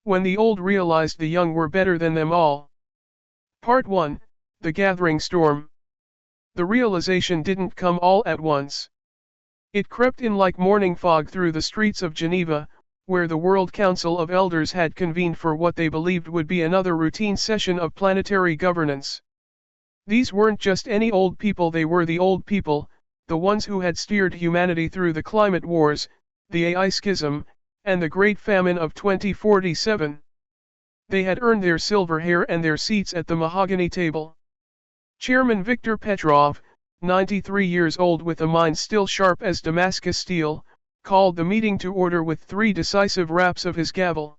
When the old realized the young were better than them all. Part 1, The Gathering Storm. The realization didn't come all at once. It crept in like morning fog through the streets of Geneva, where the World Council of Elders had convened for what they believed would be another routine session of planetary governance. These weren't just any old people, they were the old people, the ones who had steered humanity through the climate wars, the AI schism, and the Great Famine of 2047. They had earned their silver hair and their seats at the mahogany table. Chairman Viktor Petrov, 93 years old with a mind still sharp as Damascus steel, called the meeting to order with 3 decisive raps of his gavel.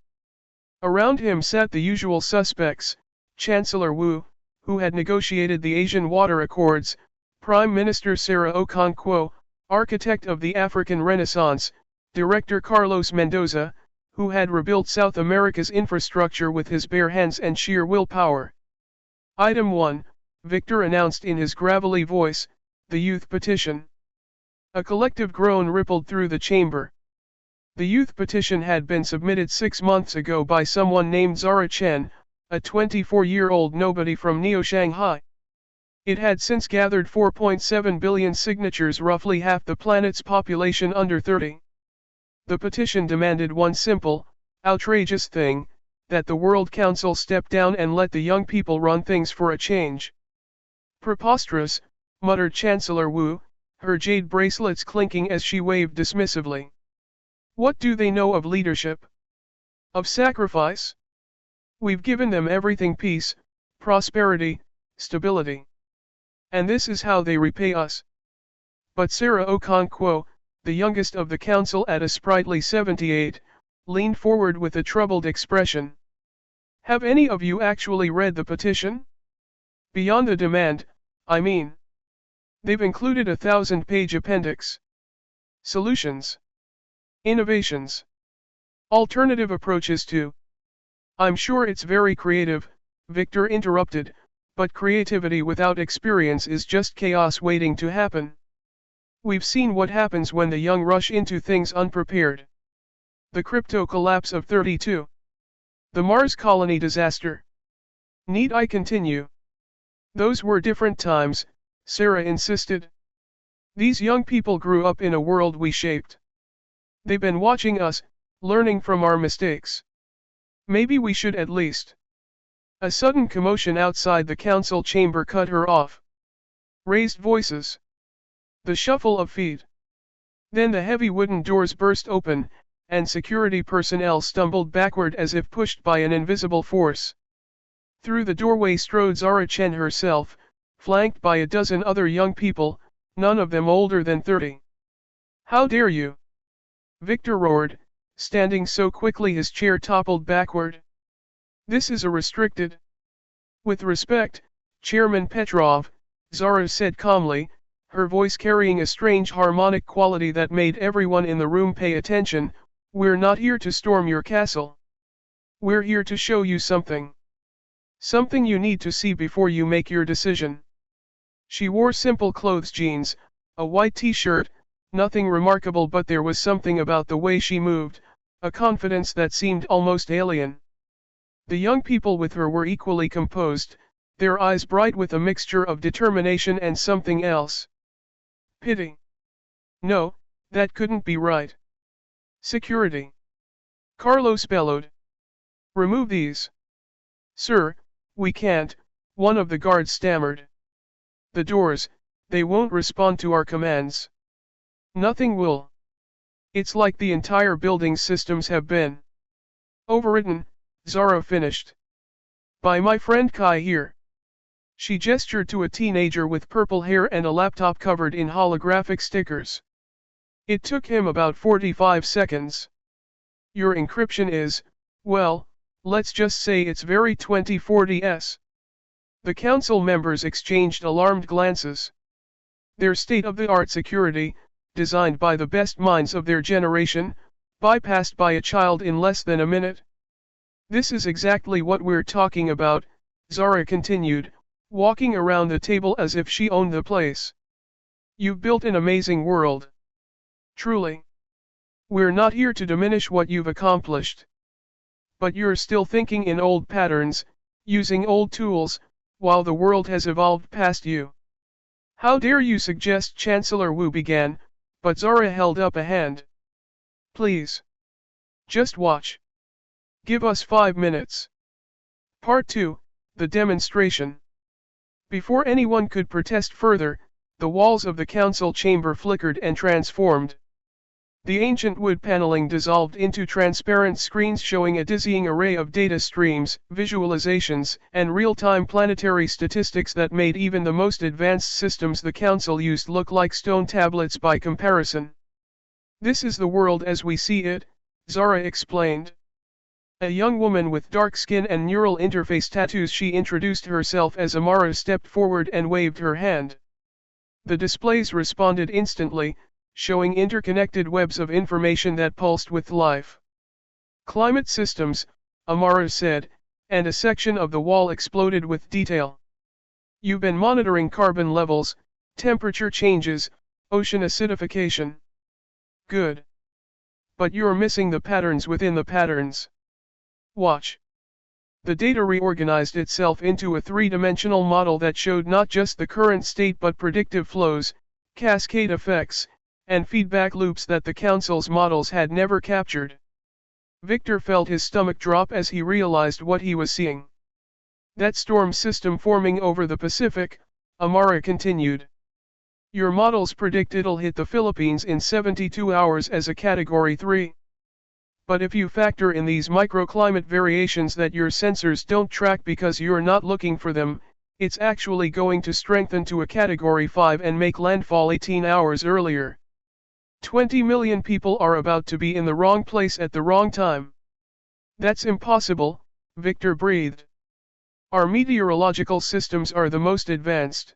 Around him sat the usual suspects: Chancellor Wu, who had negotiated the Asian Water Accords, Prime Minister Sarah Okonkwo, architect of the African Renaissance, Director Carlos Mendoza, who had rebuilt South America's infrastructure with his bare hands and sheer willpower. Item 1, Victor announced in his gravelly voice, the youth petition. A collective groan rippled through the chamber. The youth petition had been submitted 6 months ago by someone named Zara Chen, a 24-year-old nobody from Neo-Shanghai. It had since gathered 4.7 billion signatures, roughly half the planet's population under 30. The petition demanded one simple, outrageous thing: that the World Council step down and let the young people run things for a change. Preposterous, muttered Chancellor Wu, her jade bracelets clinking as she waved dismissively. What do they know of leadership? Of sacrifice? We've given them everything: peace, prosperity, stability. And this is how they repay us. But Sarah Okonkwo, the youngest of the council at a sprightly 78, leaned forward with a troubled expression. Have any of you actually read the petition? Beyond the demand, I mean. They've included a 1,000-page appendix. Solutions. Innovations. Alternative approaches to. I'm sure it's very creative, Victor interrupted, but creativity without experience is just chaos waiting to happen. We've seen what happens when the young rush into things unprepared. The crypto collapse of 32. The Mars colony disaster. Need I continue? Those were different times, Sarah insisted. These young people grew up in a world we shaped. They've been watching us, learning from our mistakes. Maybe we should at least. A sudden commotion outside the council chamber cut her off. Raised voices. The shuffle of feet. Then the heavy wooden doors burst open, and security personnel stumbled backward as if pushed by an invisible force. Through the doorway strode Zara Chen herself, flanked by a dozen other young people, none of them older than 30. How dare you? Victor roared, standing so quickly his chair toppled backward. This is a restricted. With respect, Chairman Petrov, Zara said calmly, her voice carrying a strange harmonic quality that made everyone in the room pay attention, we're not here to storm your castle. We're here to show you something. Something you need to see before you make your decision. She wore simple clothes: jeans, a white t-shirt, nothing remarkable, but there was something about the way she moved, a confidence that seemed almost alien. The young people with her were equally composed, their eyes bright with a mixture of determination and something else. Pity. No, that couldn't be right. Security. Carlos bellowed. Remove these. Sir, we can't, one of the guards stammered. The doors, they won't respond to our commands. Nothing will. It's like the entire building's systems have been overridden, Zara finished. By my friend Kai here. She gestured to a teenager with purple hair and a laptop covered in holographic stickers. It took him about 45 seconds. Your encryption is, well, let's just say it's very 2040s. The council members exchanged alarmed glances. Their state-of-the-art security, designed by the best minds of their generation, bypassed by a child in less than a minute. This is exactly what we're talking about, Zara continued, walking around the table as if she owned the place. You've built an amazing world. Truly. We're not here to diminish what you've accomplished. But you're still thinking in old patterns, using old tools, while the world has evolved past you. How dare you suggest, Chancellor Wu began, but Zara held up a hand. Please. Just watch. Give us 5 minutes. Part 2, the demonstration. Before anyone could protest further, the walls of the council chamber flickered and transformed. The ancient wood paneling dissolved into transparent screens showing a dizzying array of data streams, visualizations, and real-time planetary statistics that made even the most advanced systems the council used look like stone tablets by comparison. This is the world as we see it, Zara explained. A young woman with dark skin and neural interface tattoos, she introduced herself as Amara, stepped forward and waved her hand. The displays responded instantly, showing interconnected webs of information that pulsed with life. Climate systems, Amara said, and a section of the wall exploded with detail. You've been monitoring carbon levels, temperature changes, ocean acidification. Good. But you're missing the patterns within the patterns. Watch. The data reorganized itself into a three-dimensional model that showed not just the current state but predictive flows, cascade effects, and feedback loops that the council's models had never captured. Victor felt his stomach drop as he realized what he was seeing. That storm system forming over the Pacific, Amara continued. Your models predict it'll hit the Philippines in 72 hours as a Category 3. But if you factor in these microclimate variations that your sensors don't track because you're not looking for them, it's actually going to strengthen to a Category 5 and make landfall 18 hours earlier. 20 million people are about to be in the wrong place at the wrong time. That's impossible, Victor breathed. Our meteorological systems are the most advanced.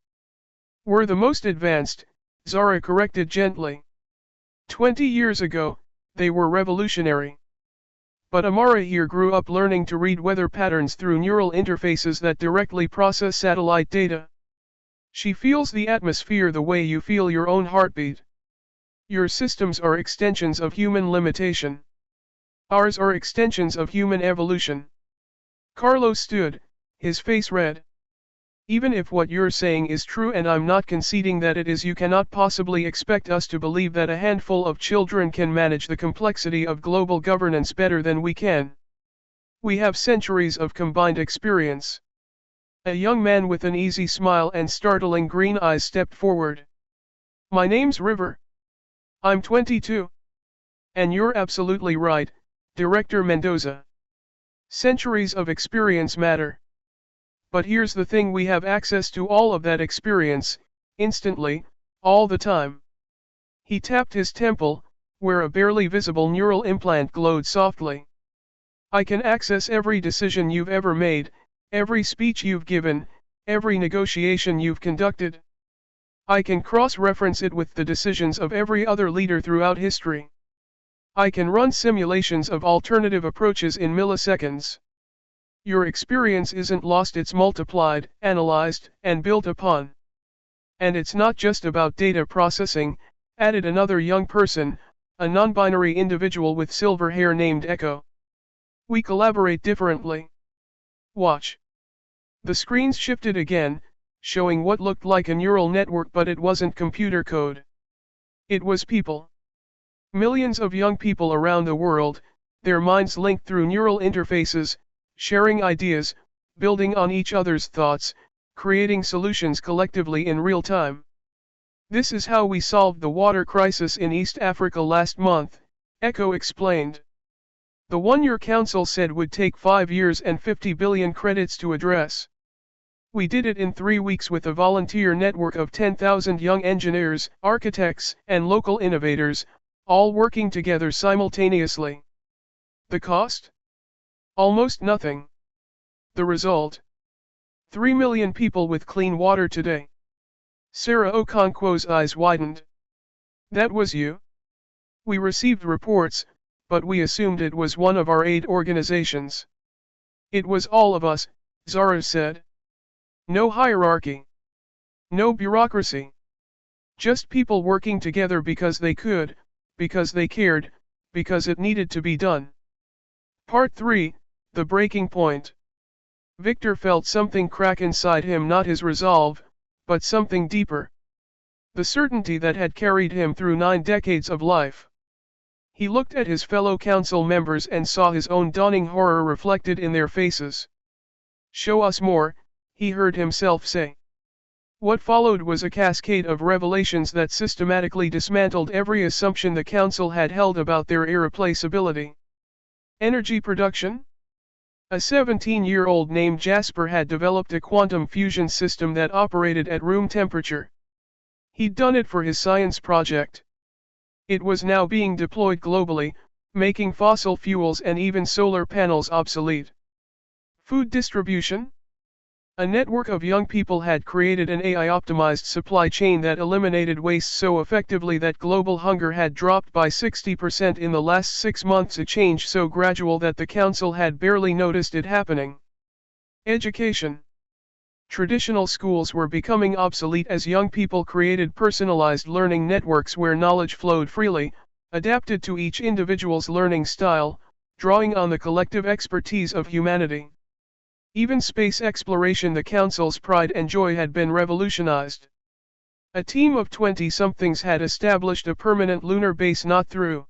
We're the most advanced, Zara corrected gently. 20 years ago, they were revolutionary. But Amara here grew up learning to read weather patterns through neural interfaces that directly process satellite data. She feels the atmosphere the way you feel your own heartbeat. Your systems are extensions of human limitation. Ours are extensions of human evolution. Carlos stood, his face red. Even if what you're saying is true, and I'm not conceding that it is, you cannot possibly expect us to believe that a handful of children can manage the complexity of global governance better than we can. We have centuries of combined experience. A young man with an easy smile and startling green eyes stepped forward. My name's River. I'm 22. And you're absolutely right, Director Mendoza. Centuries of experience matter. But here's the thing, we have access to all of that experience, instantly, all the time. He tapped his temple, where a barely visible neural implant glowed softly. I can access every decision you've ever made, every speech you've given, every negotiation you've conducted. I can cross-reference it with the decisions of every other leader throughout history. I can run simulations of alternative approaches in milliseconds. Your experience isn't lost, it's multiplied, analyzed, and built upon. And it's not just about data processing, added another young person, a non-binary individual with silver hair named Echo. We collaborate differently. Watch. The screens shifted again, showing what looked like a neural network, but it wasn't computer code. It was people. Millions of young people around the world, their minds linked through neural interfaces, sharing ideas, building on each other's thoughts, creating solutions collectively in real time. This is how we solved the water crisis in East Africa last month, Echo explained. The one your council said would take 5 years and 50 billion credits to address. We did it in 3 weeks with a volunteer network of 10,000 young engineers, architects, and local innovators, all working together simultaneously. The cost? Almost nothing. The result? 3 million people with clean water today. Sarah Okonkwo's eyes widened. That was you? We received reports, but we assumed it was one of our aid organizations. It was all of us, Zara said. No hierarchy. No bureaucracy. Just people working together because they could, because they cared, because it needed to be done. Part 3, The breaking point. Victor felt something crack inside him, not his resolve, but something deeper. The certainty that had carried him through 9 decades of life. He looked at his fellow council members and saw his own dawning horror reflected in their faces. "Show us more," he heard himself say. What followed was a cascade of revelations that systematically dismantled every assumption the council had held about their irreplaceability. Energy production? A 17-year-old named Jasper had developed a quantum fusion system that operated at room temperature. He'd done it for his science project. It was now being deployed globally, making fossil fuels and even solar panels obsolete. Food distribution? A network of young people had created an AI-optimized supply chain that eliminated waste so effectively that global hunger had dropped by 60% in the last 6 months, a change so gradual that the council had barely noticed it happening. Education. Traditional schools were becoming obsolete as young people created personalized learning networks where knowledge flowed freely, adapted to each individual's learning style, drawing on the collective expertise of humanity. Even space exploration, the council's pride and joy, had been revolutionized. A team of 20-somethings had established a permanent lunar base not through